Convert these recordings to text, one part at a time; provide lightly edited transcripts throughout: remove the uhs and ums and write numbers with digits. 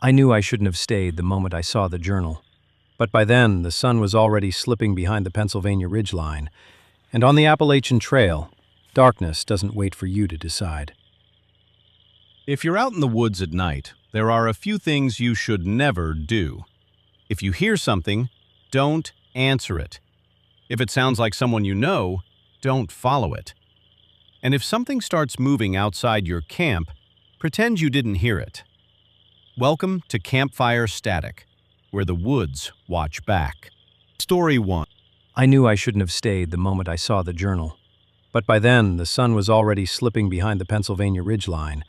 I knew I shouldn't have stayed the moment I saw the journal. But by then, the sun was already slipping behind the Pennsylvania ridgeline, and on the Appalachian Trail, darkness doesn't wait for you to decide. If you're out in the woods at night, there are a few things you should never do. If you hear something, don't answer it. If it sounds like someone you know, don't follow it. And if something starts moving outside your camp, pretend you didn't hear it. Welcome to Campfire Static, where the woods watch back. Story 1. I knew I shouldn't have stayed the moment I saw the journal. But by then, the sun was already slipping behind the Pennsylvania ridgeline,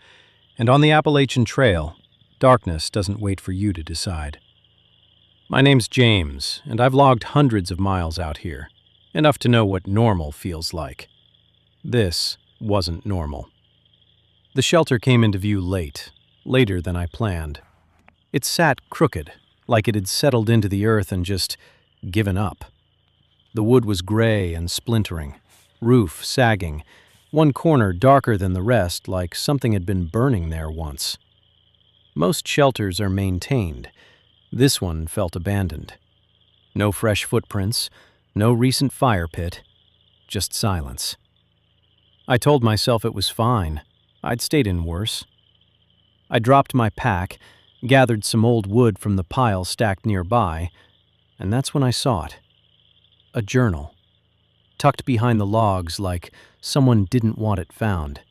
and on the Appalachian Trail, darkness doesn't wait for you to decide. My name's James, and I've logged hundreds of miles out here, enough to know what normal feels like. This wasn't normal. The shelter came into view late, later than I planned. It sat crooked, like it had settled into the earth and just given up. The wood was gray and splintering, roof sagging, one corner darker than the rest, like something had been burning there once. Most shelters are maintained. This one felt abandoned. No fresh footprints, no recent fire pit, just silence. I told myself it was fine. I'd stayed in worse. I dropped my pack, gathered some old wood from the pile stacked nearby, and that's when I saw it. A journal, tucked behind the logs like someone didn't want it found.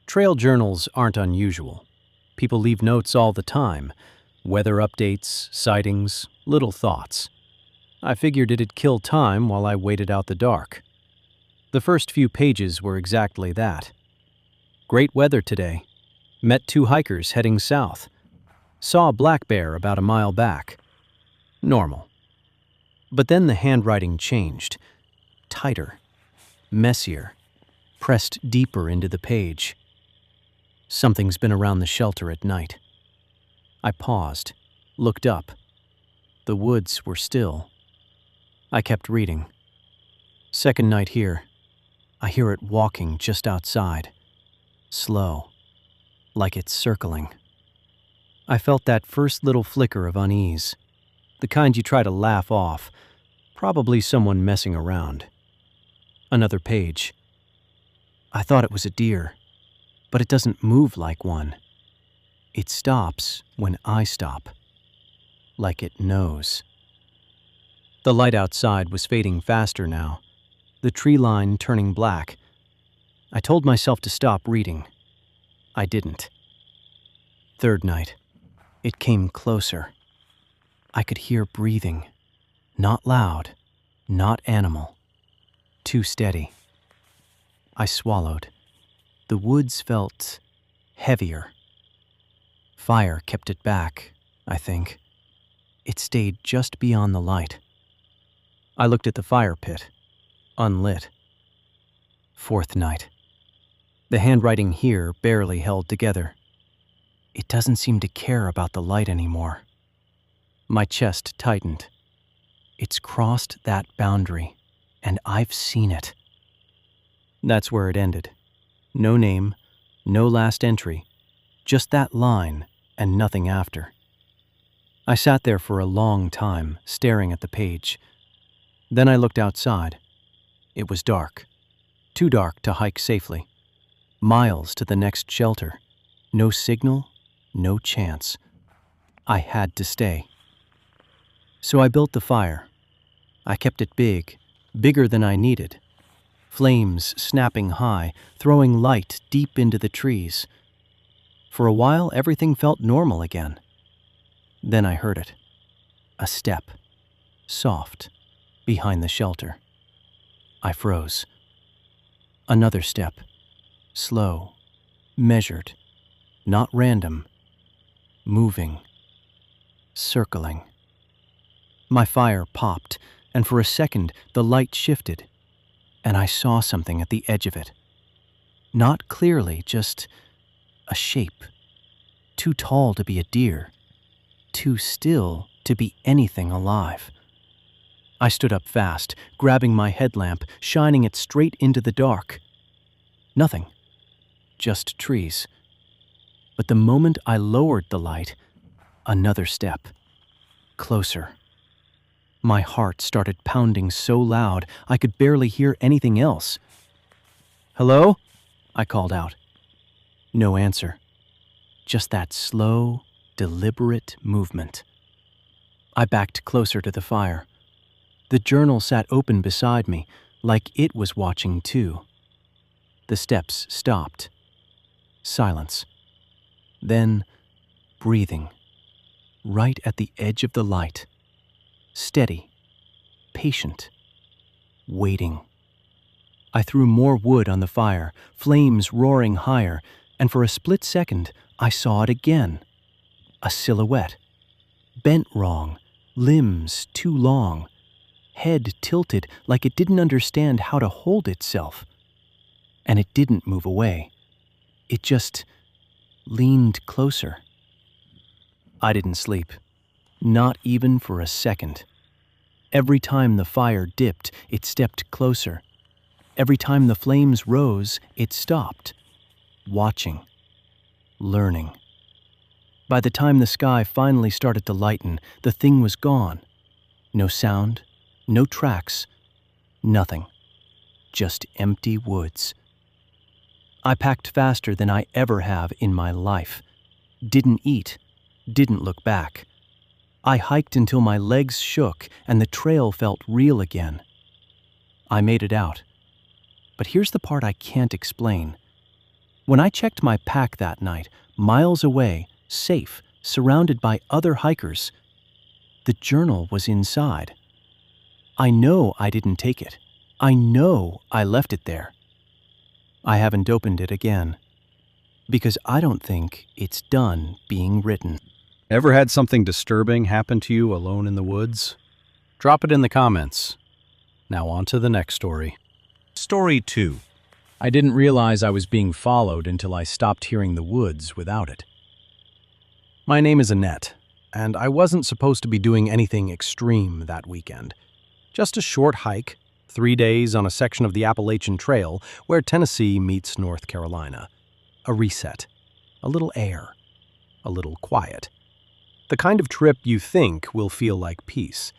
Trail journals aren't unusual. People leave notes all the time, weather updates, sightings, little thoughts. I figured it'd kill time while I waited out the dark. The first few pages were exactly that. Great weather today. Met 2 hikers heading south. Saw a black bear about a mile back. Normal. But then the handwriting changed. Tighter. Messier. Pressed deeper into the page. Something's been around the shelter at night. I paused, looked up. The woods were still. I kept reading. Second night here. I hear it walking just outside. Slow. Like it's circling. I felt that first little flicker of unease, the kind you try to laugh off, probably someone messing around. Another page. I thought it was a deer, but it doesn't move like one. It stops when I stop, like it knows. The light outside was fading faster now, the tree line turning black. I told myself to stop reading. I didn't. Third night. It came closer. I could hear breathing. Not loud, not animal. Too steady. I swallowed. The woods felt heavier. Fire kept it back, I think. It stayed just beyond the light. I looked at the fire pit, unlit. Fourth night. The handwriting here barely held together. It doesn't seem to care about the light anymore. My chest tightened. It's crossed that boundary, and I've seen it. That's where it ended. No name, no last entry, just that line and nothing after. I sat there for a long time, staring at the page. Then I looked outside. It was dark. Too dark to hike safely. Miles to the next shelter. No signal, no chance. I had to stay. So I built the fire. I kept it big, bigger than I needed. Flames snapping high, throwing light deep into the trees. For a while, everything felt normal again. Then I heard it. A step. Soft. Behind the shelter. I froze. Another step. Slow. Measured. Not random. Moving. Circling. My fire popped, and for a second the light shifted, and I saw something at the edge of it. Not clearly, just a shape. Too tall to be a deer. Too still to be anything alive. I stood up fast, grabbing my headlamp, shining it straight into the dark. Nothing. Just trees. But the moment I lowered the light, Another step. Closer. My heart started pounding so loud I could barely hear anything else. "Hello?" I called out. No answer. Just that slow, deliberate movement. I backed closer to the fire. The journal sat open beside me, like it was watching too. The steps stopped. Silence. Then, breathing. Right at the edge of the light. Steady. Patient. Waiting. I threw more wood on the fire, flames roaring higher, and for a split second, I saw it again. A silhouette. Bent wrong, limbs too long, head tilted like it didn't understand how to hold itself. And it didn't move away. It just leaned closer. I didn't sleep, not even for a second. Every time the fire dipped, it stepped closer. Every time the flames rose, it stopped, watching, learning. By the time the sky finally started to lighten, the thing was gone. No sound, no tracks, nothing. Just empty woods. I packed faster than I ever have in my life. Didn't eat, didn't look back. I hiked until my legs shook and the trail felt real again. I made it out. But here's the part I can't explain. When I checked my pack that night, miles away, safe, surrounded by other hikers, the journal was inside. I know I didn't take it. I know I left it there. I haven't opened it again, because I don't think it's done being written. Ever had something disturbing happen to you alone in the woods? Drop it in the comments. Now on to the next story. Story 2. I didn't realize I was being followed until I stopped hearing the woods without it. My name is Annette, and I wasn't supposed to be doing anything extreme that weekend. Just a short hike, 3 days on a section of the Appalachian Trail where Tennessee meets North Carolina. A reset, a little air, a little quiet. The kind of trip you think will feel like peace.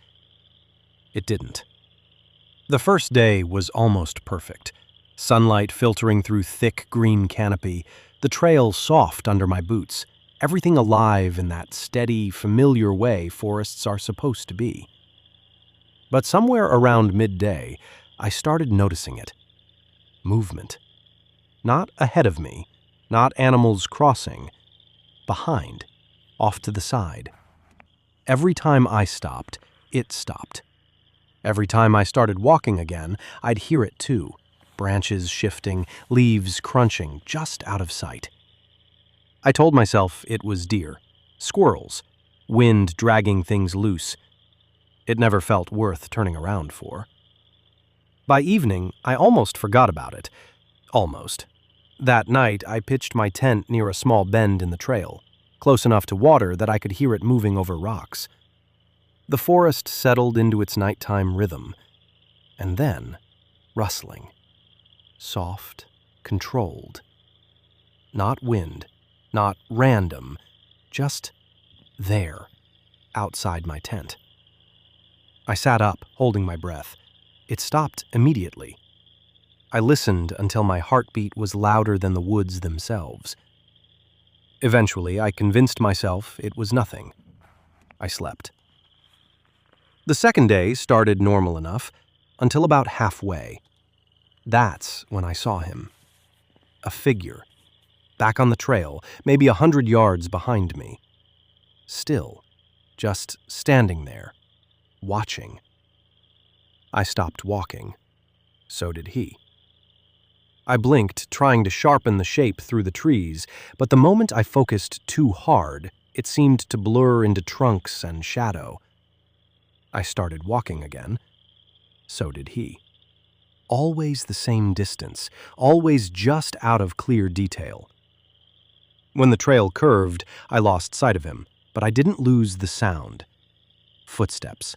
It didn't. The first day was almost perfect. Sunlight filtering through thick green canopy, the trail soft under my boots, everything alive in that steady, familiar way forests are supposed to be. But somewhere around midday, I started noticing it. Movement. Not ahead of me, not animals crossing. Behind, off to the side. Every time I stopped, it stopped. Every time I started walking again, I'd hear it too. Branches shifting, leaves crunching, just out of sight. I told myself it was deer, squirrels, wind dragging things loose. It never felt worth turning around for. By evening, I almost forgot about it. Almost. That night, I pitched my tent near a small bend in the trail, close enough to water that I could hear it moving over rocks. The forest settled into its nighttime rhythm, and then rustling. Soft, controlled. Not wind, not random, just there, outside my tent. I sat up, holding my breath. It stopped immediately. I listened until my heartbeat was louder than the woods themselves. Eventually, I convinced myself it was nothing. I slept. The second day started normal enough, until about halfway. That's when I saw him. A figure. Back on the trail, maybe 100 yards behind me. Still, just standing there, watching. I stopped walking. So did he. I blinked, trying to sharpen the shape through the trees, but the moment I focused too hard, it seemed to blur into trunks and shadow. I started walking again. So did he. Always the same distance, always just out of clear detail. When the trail curved, I lost sight of him, but I didn't lose the sound. Footsteps.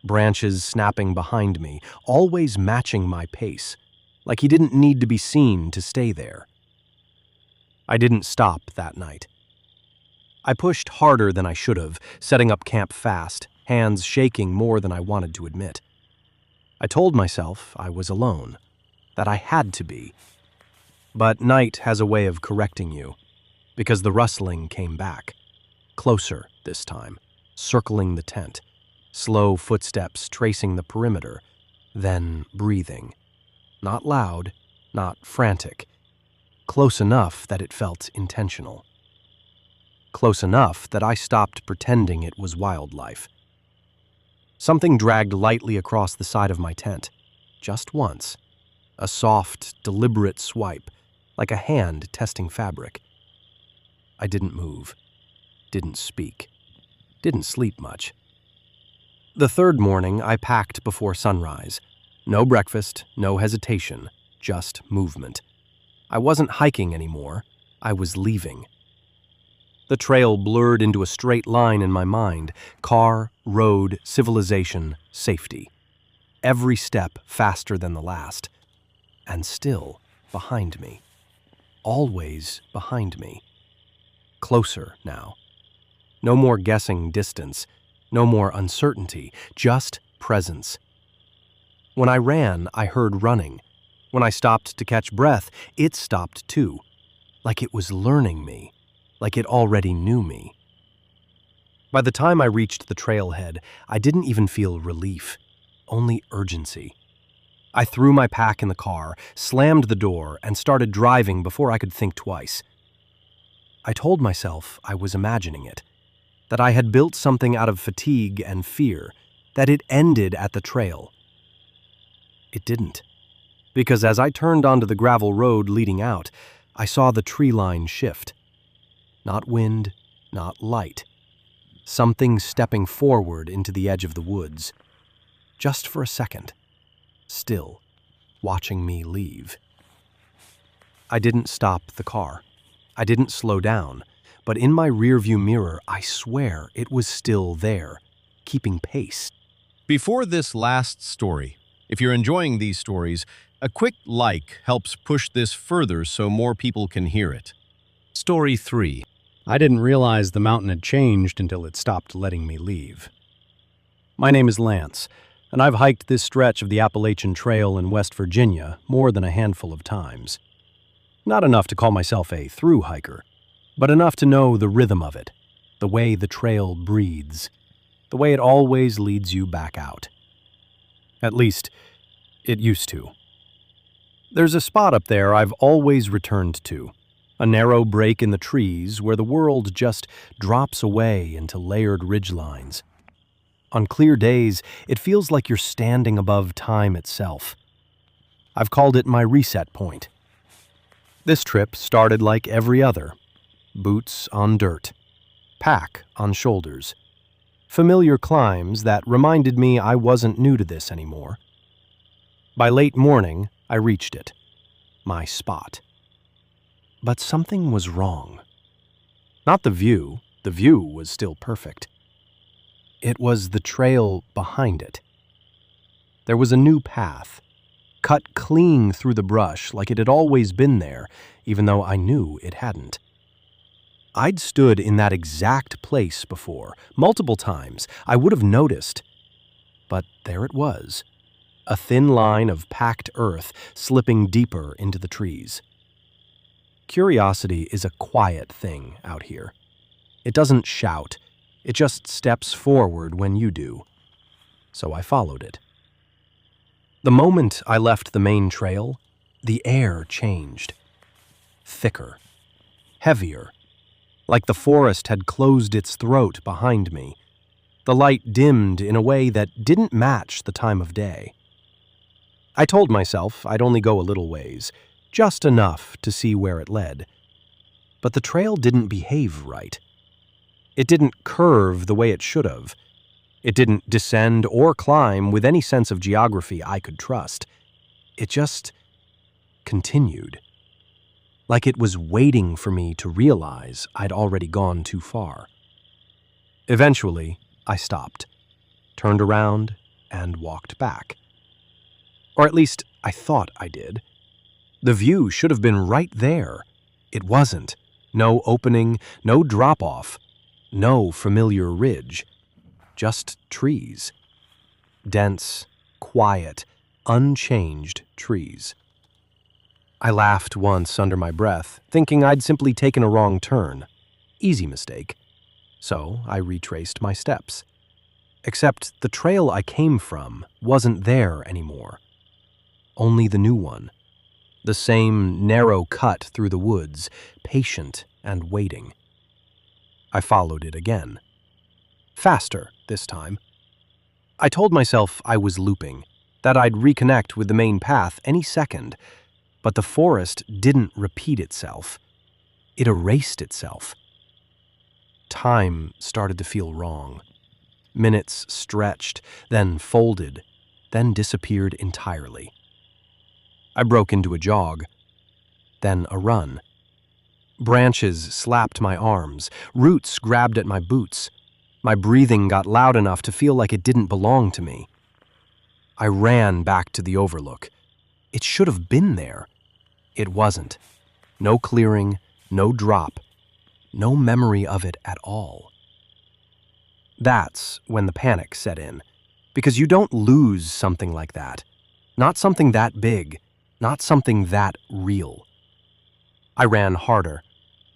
Branches snapping behind me, always matching my pace, like he didn't need to be seen to stay there. I didn't stop that night. I pushed harder than I should have, setting up camp fast, hands shaking more than I wanted to admit. I told myself I was alone, that I had to be. But night has a way of correcting you, because the rustling came back, closer this time, circling the tent, slow footsteps tracing the perimeter, then breathing. Not loud, not frantic, close enough that it felt intentional. Close enough that I stopped pretending it was wildlife. Something dragged lightly across the side of my tent, just once. A soft, deliberate swipe, like a hand testing fabric. I didn't move, didn't speak, didn't sleep much. The third morning, I packed before sunrise. No breakfast, no hesitation, just movement. I wasn't hiking anymore, I was leaving. The trail blurred into a straight line in my mind. Car, road, civilization, safety. Every step faster than the last. And still behind me. Always behind me. Closer now. No more guessing distance. No more uncertainty. Just presence. When I ran, I heard running. When I stopped to catch breath, it stopped too. Like it was learning me. Like it already knew me. By the time I reached the trailhead, I didn't even feel relief, only urgency. I threw my pack in the car, slammed the door, and started driving before I could think twice. I told myself I was imagining it, that I had built something out of fatigue and fear, that it ended at the trail. It didn't, because as I turned onto the gravel road leading out, I saw the tree line shift. Not wind, not light. Something stepping forward into the edge of the woods. Just for a second. Still, watching me leave. I didn't stop the car. I didn't slow down. But in my rearview mirror, I swear it was still there, keeping pace. Before this last story, if you're enjoying these stories, a quick like helps push this further so more people can hear it. Story 3. I didn't realize the mountain had changed until it stopped letting me leave. My name is Lance, and I've hiked this stretch of the Appalachian Trail in West Virginia more than a handful of times. Not enough to call myself a through hiker, but enough to know the rhythm of it, the way the trail breathes, the way it always leads you back out. At least, it used to. There's a spot up there I've always returned to. A narrow break in the trees where the world just drops away into layered ridgelines. On clear days, it feels like you're standing above time itself. I've called it my reset point. This trip started like every other. Boots on dirt. Pack on shoulders. Familiar climbs that reminded me I wasn't new to this anymore. By late morning, I reached it. My spot. But something was wrong. Not the view was still perfect. It was the trail behind it. There was a new path, cut clean through the brush like it had always been there, even though I knew it hadn't. I'd stood in that exact place before, multiple times. I would have noticed. But there it was, a thin line of packed earth slipping deeper into the trees. Curiosity is a quiet thing out here. It doesn't shout. It just steps forward when you do. So I followed it. The moment I left the main trail, the air changed. Thicker. Heavier. Like the forest had closed its throat behind me. The light dimmed in a way that didn't match the time of day. I told myself I'd only go a little ways, just enough to see where it led. But the trail didn't behave right. It didn't curve the way it should have. It didn't descend or climb with any sense of geography I could trust. It just continued. Like it was waiting for me to realize I'd already gone too far. Eventually, I stopped, turned around, and walked back. Or at least, I thought I did. The view should have been right there. It wasn't. No opening, no drop-off, No familiar ridge, just trees. Dense, quiet, unchanged trees. I laughed once under my breath, thinking I'd simply taken a wrong turn. Easy mistake. So I retraced my steps. Except the trail I came from wasn't there anymore. Only the new one. The same narrow cut through the woods, patient and waiting. I followed it again. Faster this time. I told myself I was looping, that I'd reconnect with the main path any second, but the forest didn't repeat itself. It erased itself. Time started to feel wrong. Minutes stretched, then folded, then disappeared entirely. I broke into a jog, then a run. Branches slapped my arms, roots grabbed at my boots. My breathing got loud enough to feel like it didn't belong to me. I ran back to the overlook. It should have been there. It wasn't. No clearing, no drop, no memory of it at all. That's when the panic set in, because you don't lose something like that. Not something that big, not something that real. I ran harder.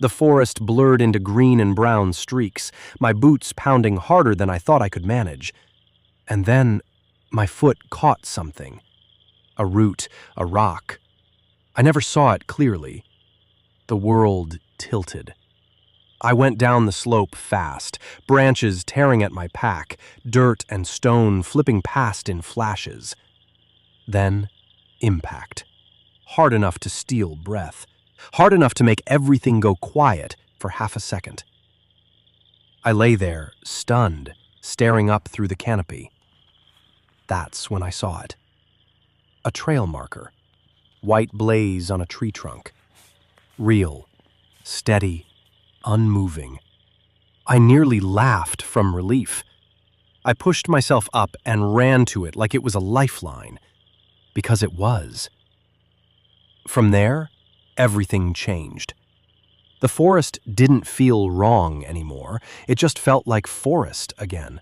The forest blurred into green and brown streaks, my boots pounding harder than I thought I could manage. And then my foot caught something. A root, a rock. I never saw it clearly. The world tilted. I went down the slope fast, branches tearing at my pack, dirt and stone flipping past in flashes. Then, impact. Hard enough to steal breath. Hard enough to make everything go quiet for half a second. I lay there, stunned, staring up through the canopy. That's when I saw it. A trail marker. White blaze on a tree trunk. Real, steady, unmoving. I nearly laughed from relief. I pushed myself up and ran to it like it was a lifeline, because it was. From there, everything changed. The forest didn't feel wrong anymore. It just felt like forest again.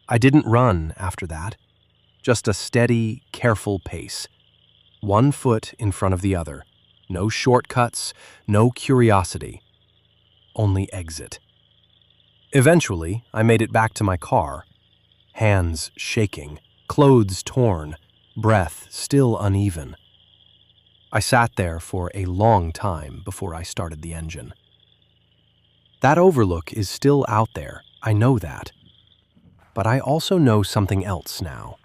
I didn't run after that. Just a steady, careful pace. One foot in front of the other. No shortcuts, no curiosity. Only exit. Eventually, I made it back to my car. Hands shaking, clothes torn, breath still uneven. I sat there for a long time before I started the engine. That overlook is still out there, I know that. But I also know something else now.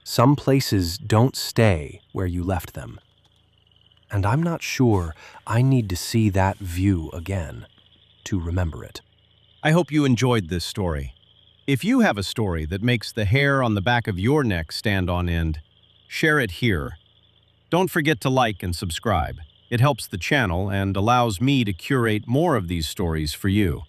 Some places don't stay where you left them. And I'm not sure I need to see that view again to remember it. I hope you enjoyed this story. If you have a story that makes the hair on the back of your neck stand on end, share it here. Don't forget to like and subscribe. It helps the channel and allows me to curate more of these stories for you.